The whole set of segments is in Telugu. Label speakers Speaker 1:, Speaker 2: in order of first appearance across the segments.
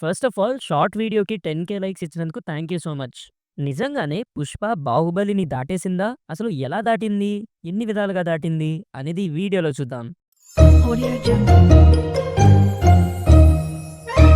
Speaker 1: ఫస్ట్ ఆఫ్ ఆల్ షార్ట్ వీడియోకి 10,000 లైక్స్ ఇచ్చినందుకు థ్యాంక్ యూ సో మచ్. నిజంగానే 'పుష్ప' 'బాహుబలిని' దాటేసిందా? అసలు ఎలా దాటింది? ఎన్ని విధాలుగా దాటింది? అనేది ఈ వీడియోలో చూద్దాం.
Speaker 2: Audio Jungle.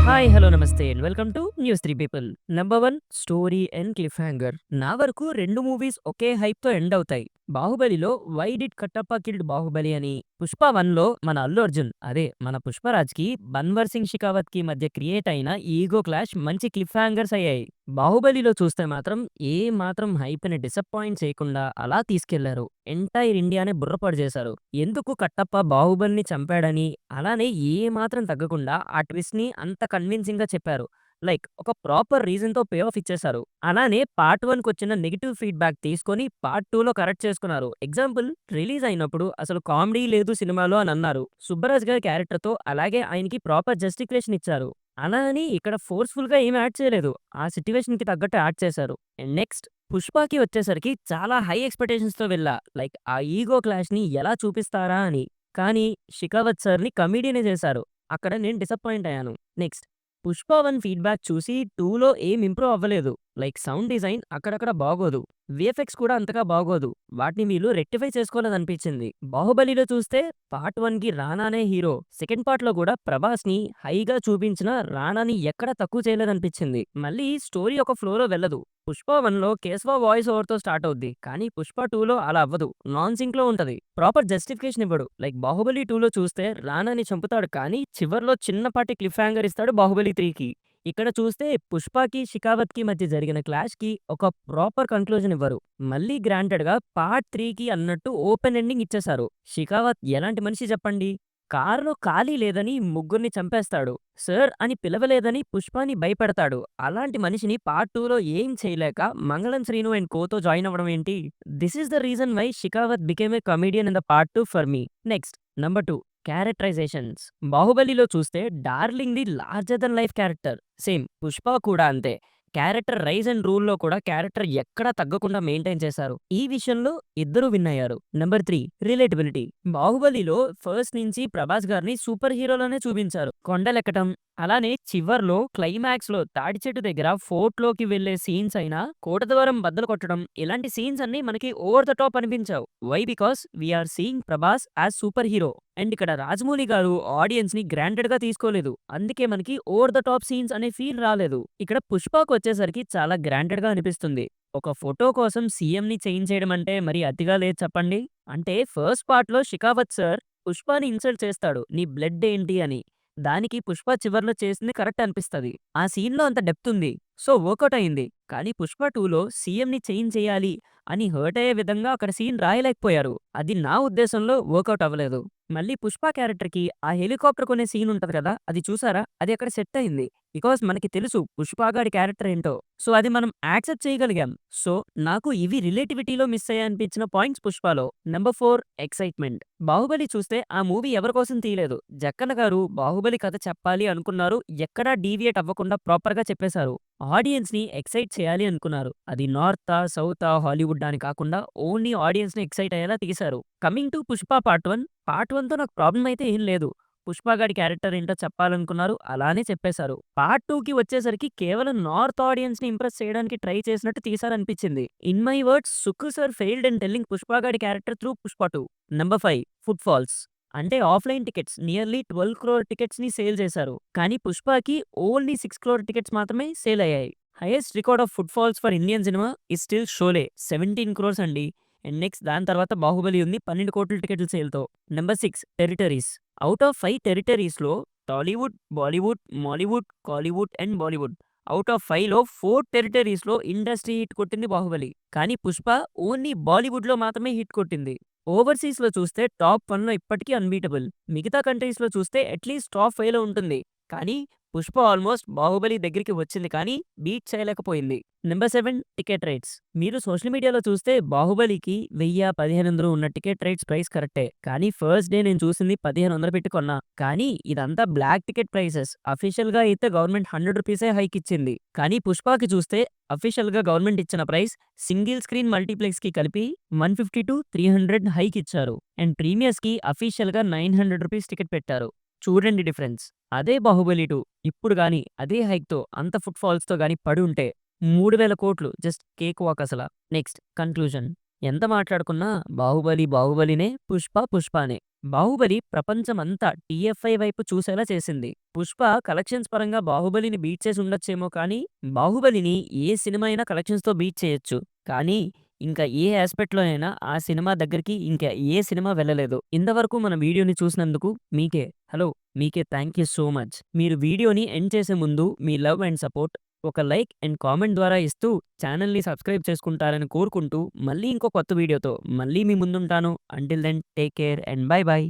Speaker 1: హాయ్, హలో, నమస్తే and welcome to news 3 people. Number 1 story and cliffhanger. నా వరకు 2 మూవీస్ ఒకే హైప్‌తో ఎండ్ అవుతాయి. 'బాహుబలిలో' 'why did Kattappa killed Baahubali' అని, 'పుష్ప 1లో' మన అల్లు అర్జున్ అదే మన 'పుష్పరాజ్‌కి' 'బన్వర్ సింగ్ షెకావత్‌కి' మధ్య క్రియేట్ అయిన ఈగో క్లాష్ మంచి క్లిఫ్ హ్యాంగర్స్ అయ్యాయి. 'బాహుబలిలో' చూస్తే మాత్రం ఏ మాత్రం హైప్‌ని డిసప్పాయింట్ చేయకుండా అలా తీసుకెళ్లారు. ఎంటైర్ ఇండియానే బుర్రపాడు చేశారు. ఎందుకు కట్టప్ప బాహుబలిని చంపాడని, అలానే ఏ మాత్రం తగ్గకుండా ఆ ట్విస్ట్‌ని అంత కన్విన్సింగ్‌గా చెప్పారు. లైక్ ఒక ప్రాపర్ రీజన్‌తో పే ఆఫ్ ఇచ్చేశారు. అలానే పార్ట్ 1కొచ్చిన నెగెటివ్ ఫీడ్‌బ్యాక్ తీసుకొని పార్ట్ 2లో కరెక్ట్ చేసుకున్నారు. ఎగ్జాంపుల్, రిలీజ్ అయినప్పుడు అసలు కామెడీ లేదు సినిమాలో అని అన్నారు. సుబ్బరాజ్ గారి క్యారెక్టర్‌తో అలాగే ఆయనకి ప్రాపర్ జస్టిఫికేషన్ ఇచ్చారు. అలా అని ఇక్కడ ఫోర్స్‌ఫుల్‌గా ఏమి యాడ్ చేయలేదు. ఆ సిట్యుయేషన్‌కి తగ్గట్టు యాడ్ చేశారు. అండ్ నెక్స్ట్ 'పుష్పకి' వచ్చేసరికి చాలా హై ఎక్స్‌పెక్టేషన్స్‌తో వెళ్ళా. లైక్ ఆ ఈగో క్లాష్‌ని ఎలా చూపిస్తారా అని. కానీ 'షెకావత్' సార్‌ని కమెడీనే చేశారు. అక్కడ నేను డిసప్పాయింట్ అయ్యాను. నెక్స్ట్ 'పుష్ప 1' ఫీడ్‌బ్యాక్ చూసి 2లో ఏం ఇంప్రూవ్ అవ్వలేదు. లైక్ సౌండ్ డిజైన్ అక్కడక్కడ బాగోదు. వీఎఫ్ఎక్స్ కూడా అంతగా బాగోదు. వాటిని వీళ్ళు రెక్టిఫై చేసుకోలేదనిపించింది. 'బాహుబలిలో' చూస్తే పార్ట్ 1కి రానానే హీరో. సెకండ్ పార్ట్‌లో కూడా ప్రభాస్‌ని హైగా చూపించినా రానాని ఎక్కడా తక్కువ చేయలేదనిపించింది. మళ్ళీ స్టోరీ ఒక ఫ్లోలో వెళ్ళదు. 'పుష్ప 1లో' కేశవ వాయిస్ ఓవర్‌తో స్టార్ట్ అవుద్ది. కానీ 'పుష్ప 2లో' అలా అవ్వదు. నాన్ సింక్‌లో ఉంటది. ప్రాపర్ జస్టిఫికేషన్ ఇవ్వడు. లైక్ 'బాహుబలి 2లో' చూస్తే రానాని చంపుతాడు కానీ చివర్లో చిన్నపాటి క్లిఫ్ హ్యాంగర్ ఇస్తాడు 'బాహుబలి 3కి'. ఇక్కడ చూస్తే 'పుష్పకి', 'షెకావత్‌కి' మధ్య జరిగిన క్లాష్‌కి ఒక ప్రాపర్ కన్క్లూజన్ ఇవ్వరు. మళ్ళీ గ్రాంటెడ్‌గా పార్ట్ 3కి అన్నట్టు ఓపెన్ ఎండింగ్ ఇచ్చేశారు. 'షెకావత్' ఎలాంటి మనిషి చెప్పండి? కారులో ఖాళీ లేదని ముగ్గురిని చంపేస్తాడు. సార్ అని పిలవలేదని పుష్పాని భయపెడతాడు. అలాంటి మనిషిని పార్ట్ 2లో ఏం చేయలేక మంగళం శ్రీను అండ్ కోతో జాయిన్ అవ్వడం ఏంటి? This is the reason why Shekhawat became a comedian in the part 2 for me. Next number 2 characterisations. 'బాహుబలిలో' చూస్తే darling the larger than life character. Same 'Pushpa' కూడా అంతే. క్యారెక్టర్ రైజ్ అండ్ రూల్‌లో కూడా క్యారెక్టర్ ఎక్కడా తగ్గకుండా మెయింటైన్ చేశారు. ఈ విషయంలో ఇద్దరూ విన్ అయ్యారు. Number 3 relatability. 'బాహుబలిలో' ఫస్ట్ నుంచి ప్రభాస్ గారిని సూపర్ హీరోలానే చూపించారు. కొండలెక్కటం, అలానే చివర్లో క్లైమాక్స్‌లో తాటి చెట్టు దగ్గర ఫోర్ట్‌లోకి వెళ్ళే సీన్స్ అయినా, కోటద్వారం బద్దలు కొట్టడం ఇలాంటి సీన్స్ అన్నీ మనకి ఓవర్ ద టాప్ అనిపించావు. Why? Because we are seeing Prabhas as super hero. And ఇక్కడ రాజమౌళి గారు ఆడియన్స్‌ని గ్రాంటెడ్‌గా తీసుకోలేదు. అందుకే మనకి ఓవర్ ద టాప్ సీన్స్ అనే ఫీల్ రాలేదు. ఇక్కడ 'పుష్ప'కొచ్చేసరికి చాలా గ్రాంటెడ్‌గా అనిపిస్తుంది. ఒక ఫోటో కోసం సీఎంని చేంజ్ చేయడం అంటే మరి అతిగా లేదు చెప్పండి? అంటే ఫస్ట్ పార్ట్‌లో 'షెకావత్' సార్ పుష్పని ఇన్సల్ట్ చేస్తాడు. నీ బ్లడ్ ఏంటి అని. దానికి 'పుష్ప' చివర్లో చేసింది కరెక్ట్ అనిపిస్తది. ఆ సీన్‌లో అంత డెప్త్ ఉంది. సో వర్కౌట్ అయింది. కానీ 'పుష్ప 2లో' సీఎంని చేంజ్ చేయాలి అని హర్ట్ అయ్యే విధంగా అక్కడ సీన్ రాయలేకపోయారు. అది నా ఉద్దేశంలో వర్కౌట్ అవ్వలేదు. మళ్ళీ 'పుష్ప' క్యారెక్టర్‌కి ఆ హెలికాప్టర్ కొనే సీన్ ఉంటది కదా! అది చూసారా? అది అక్కడ సెట్ అయింది. బికాజ్ మనకి తెలుసు 'పుష్ప' గాడి క్యారెక్టర్ ఏంటో. సో అది మనం యాక్సెప్ట్ చేయగలిగాం. సో నాకు ఇవి రిలేటివిటీలో మిస్ అయ్యాయనిపించిన పాయింట్స్ 'పుష్పలో'. Number 4 excitement. 'బాహుబలి' చూస్తే ఆ మూవీ ఎవరి కోసం తీయలేదు. జక్కన్న గారు 'బాహుబలి' కథ చెప్పాలి అనుకున్నారు. ఎక్కడా డీవియేట్ అవ్వకుండా ప్రాపర్‌గా చెప్పేశారు. ఆడియన్స్‌ని ఎక్సైట్ చేయాలి అనుకున్నారు. అది నార్తా, సౌతా, హాలీవుడ్డా అని కాకుండా ఓన్లీ ఆడియన్స్‌ని ఎక్సైట్ అయ్యేలా తీశారు. Coming to 'Pushpa part 1'. Part 1తో నాకు ప్రాబ్లమ్ అయితే ఏం లేదు. 'పుష్ప' గాడి క్యారెక్టర్ ఏంటో చెప్పాలనుకున్నారు. అలానే చెప్పేశారు. పార్ట్ 2కి వచ్చేసరికి కేవలం నార్త్ ఆడియన్స్‌ని ఇంప్రెస్ చేయడానికి ట్రై చేసినట్టు తీశారనిపించింది. In my words, 'Sukku sir failed in telling 'Pushpa' గాడి character through 'Pushpa 2'. Number 5 footfalls. అంటే ఆఫ్‌లైన్ టికెట్స్ నియర్లీ 12 క్రోర్ టికెట్స్‌ని సేల్ చేశారు. కానీ 'పుష్ప'కి ఓన్లీ 6 క్రోర్ టికెట్స్ మాత్రమే సేల్ అయ్యాయి. Highest record of footfalls for Indian cinema is still 'Sholay' 17 crores అండి. అండ్ నెక్స్ట్ దాని తర్వాత 'బాహుబలి' ఉంది 12 కోట్ల టికెట్ల సేల్‌తో. Number 6 territories. ఔట్ ఆఫ్ 5 టెరిటరీస్‌లో Tollywood, Bollywood, Mollywood, Kollywood and Bollywood. Out of 5లో 4 టెరిటరీస్‌లో ఇండస్ట్రీ హిట్ కొట్టింది 'బాహుబలి'. కానీ 'పుష్ప' ఓన్లీ బాలీవుడ్‌లో మాత్రమే హిట్ కొట్టింది. ఓవర్‌సీస్‌లో చూస్తే టాప్ 1లో ఇప్పటికీ అన్‌బీటబుల్. మిగతా కంట్రీస్‌లో చూస్తే అట్‌లీస్ట్ టాప్ 5లో ఉంటుంది. కానీ 'పుష్ప' ఆల్మోస్ట్ 'బాహుబలి' దగ్గరికి వచ్చింది కానీ బీట్ చేయలేకపోయింది. Number 7 ticket rates. మీరు సోషల్ మీడియాలో చూస్తే 'బాహుబలికి' 1000, 1500 ఉన్న టికెట్ రేట్స్ ప్రైస్ కరెక్టే. కానీ ఫస్ట్ డే నేను చూసింది 1500 పెట్టి కొన్నా. కానీ ఇదంతా బ్లాక్ టికెట్ ప్రైసెస్. అఫీషియల్‌గా అయితే గవర్నమెంట్ 100 రూపీసే హైక్ ఇచ్చింది. కానీ 'పుష్పకి' చూస్తే అఫీషియల్‌గా గవర్నమెంట్ ఇచ్చిన ప్రైస్ సింగిల్ స్క్రీన్ మల్టీప్లెక్స్‌కి కలిపి 150-300 హైక్ ఇచ్చారు. అండ్ ప్రీమియర్స్‌కి అఫీషియల్‌గా 900 రూపీస్ టికెట్ పెట్టారు. చూడండి డిఫరెన్స్. అదే 'బాహుబలి 2' ఇప్పుడు గాని అదే హైక్‌తో అంత ఫుట్ ఫాల్స్‌తో గాని పడుంటే 3000,00,00,000 జస్ట్ కేక్ వాక్ అసల. Next conclusion. ఎంత మాట్లాడుకున్నా 'బాహుబలి' బాహుబలినే, 'పుష్ప' పుష్పానే. 'బాహుబలి' ప్రపంచమంతా టీఎఫ్ఐ వైపు చూసేలా చేసింది. 'పుష్ప' కలెక్షన్స్ పరంగా 'బాహుబలిని' బీట్ చేసి ఉండొచ్చేమో కానీ 'బాహుబలిని' ఏ సినిమా అయినా కలెక్షన్స్‌తో బీట్ చేయొచ్చు. కానీ ఇంకా ఏ యాస్పెక్ట్‌లో అయినా ఆ సినిమా దగ్గరికి ఇంకా ఏ సినిమా వెళ్ళలేదు. ఇంతవరకు మన వీడియోని చూసినందుకు మీకే థాంక్ యూ సో మచ్. మీరు వీడియోని ఎండ్ చేసే ముందు మీ లవ్ అండ్ సపోర్ట్ ఒక లైక్ అండ్ కామెంట్ ద్వారా ఇస్తూ ఛానెల్‌ని సబ్స్క్రైబ్ చేసుకుంటారని కోరుకుంటూ మళ్ళీ ఇంకో కొత్త వీడియోతో మళ్ళీ మీ ముందుంటాను. Until then take care and bye by.